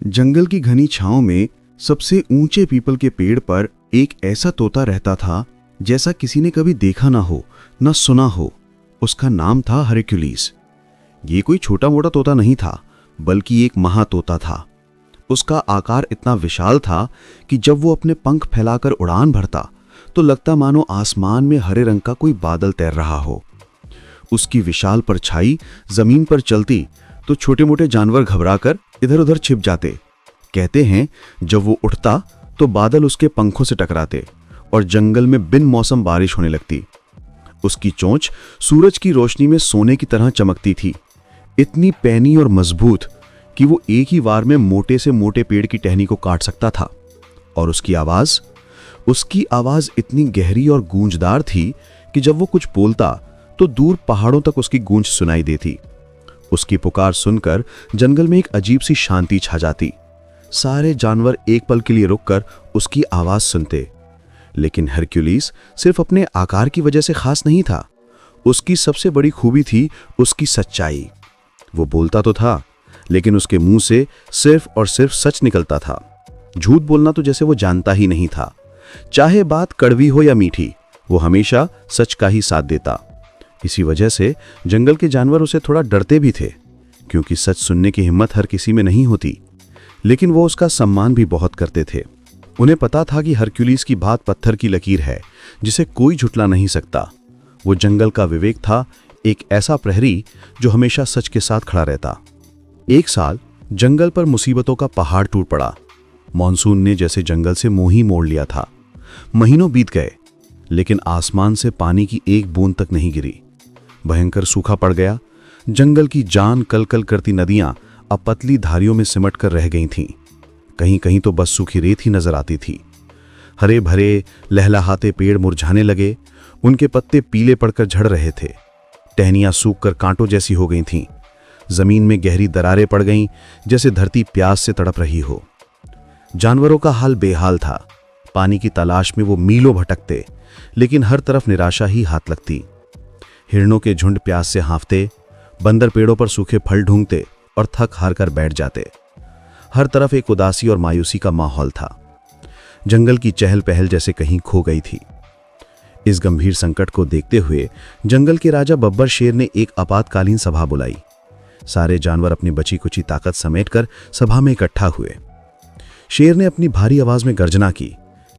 जंगल की घनी छांव में सबसे ऊंचे पीपल के पेड़ पर एक ऐसा तोता रहता था जैसा किसी ने कभी देखा ना हो, न सुना हो। उसका नाम था हरक्यूलिस। ये कोई छोटा मोटा तोता नहीं था, बल्कि एक महातोता था। उसका आकार इतना विशाल था कि जब वो अपने पंख फैलाकर उड़ान भरता तो लगता मानो आसमान में हरे रंग का कोई बादल तैर रहा हो। उसकी विशाल परछाई जमीन पर चलती तो छोटे मोटे जानवर घबराकर इधर उधर छिप जाते। कहते हैं जब वो उठता तो बादल उसके पंखों से टकराते और जंगल में बिन मौसम बारिश होने लगती। उसकी चोंच सूरज की रोशनी में सोने की तरह चमकती थी, इतनी पैनी और मजबूत कि वो एक ही वार में मोटे से मोटे पेड़ की टहनी को काट सकता था। और उसकी आवाज इतनी गहरी और गूंजदार थी कि जब वो कुछ बोलता तो दूर पहाड़ों तक उसकी गूंज सुनाई देती। उसकी पुकार सुनकर जंगल में एक अजीब सी शांति छा जाती। सारे जानवर एक पल के लिए रुककर उसकी आवाज सुनते। लेकिन हरक्यूलिस सिर्फ अपने आकार की वजह से खास नहीं था। उसकी सबसे बड़ी खूबी थी उसकी सच्चाई। वो बोलता तो था, लेकिन उसके मुंह से सिर्फ और सिर्फ सच निकलता था। झूठ बोलना तो जैसे वो जानता ही नहीं था। चाहे बात कड़वी हो या मीठी, वो हमेशा सच का ही साथ देता। इसी वजह से जंगल के जानवर उसे थोड़ा डरते भी थे, क्योंकि सच सुनने की हिम्मत हर किसी में नहीं होती। लेकिन वो उसका सम्मान भी बहुत करते थे। उन्हें पता था कि हरक्यूलिस की बात पत्थर की लकीर है, जिसे कोई झुठला नहीं सकता। वो जंगल का विवेक था, एक ऐसा प्रहरी जो हमेशा सच के साथ खड़ा रहता। एक साल जंगल पर मुसीबतों का पहाड़ टूट पड़ा। मॉनसून ने जैसे जंगल से मुंह ही मोड़ लिया था। महीनों बीत गए, लेकिन आसमान से पानी की एक बूंद तक नहीं गिरी। भयंकर सूखा पड़ गया। जंगल की जान कलकल करती नदियां अब पतली धारियों में सिमट कर रह गई थीं। कहीं कहीं तो बस सूखी रेत ही नजर आती थी। हरे भरे लहलहाते पेड़ मुरझाने लगे, उनके पत्ते पीले पड़कर झड़ रहे थे। टहनियां सूखकर कांटों जैसी हो गई थीं। जमीन में गहरी दरारें पड़ गईं, जैसे धरती प्यास से तड़प रही हो। जानवरों का हाल बेहाल था। पानी की तलाश में वो मीलों भटकते, लेकिन हर तरफ निराशा ही हाथ लगती। हिरणों के झुंड प्यास से हाँफते, बंदर पेड़ों पर सूखे फल ढूंढते और थक हार कर बैठ जाते। हर तरफ एक उदासी और मायूसी का माहौल था। जंगल की चहल पहल जैसे कहीं खो गई थी। इस गंभीर संकट को देखते हुए जंगल के राजा बब्बर शेर ने एक आपातकालीन सभा बुलाई। सारे जानवर अपनी बची कुची ताकत समेटकर सभा में इकट्ठा हुए। शेर ने अपनी भारी आवाज में गर्जना की,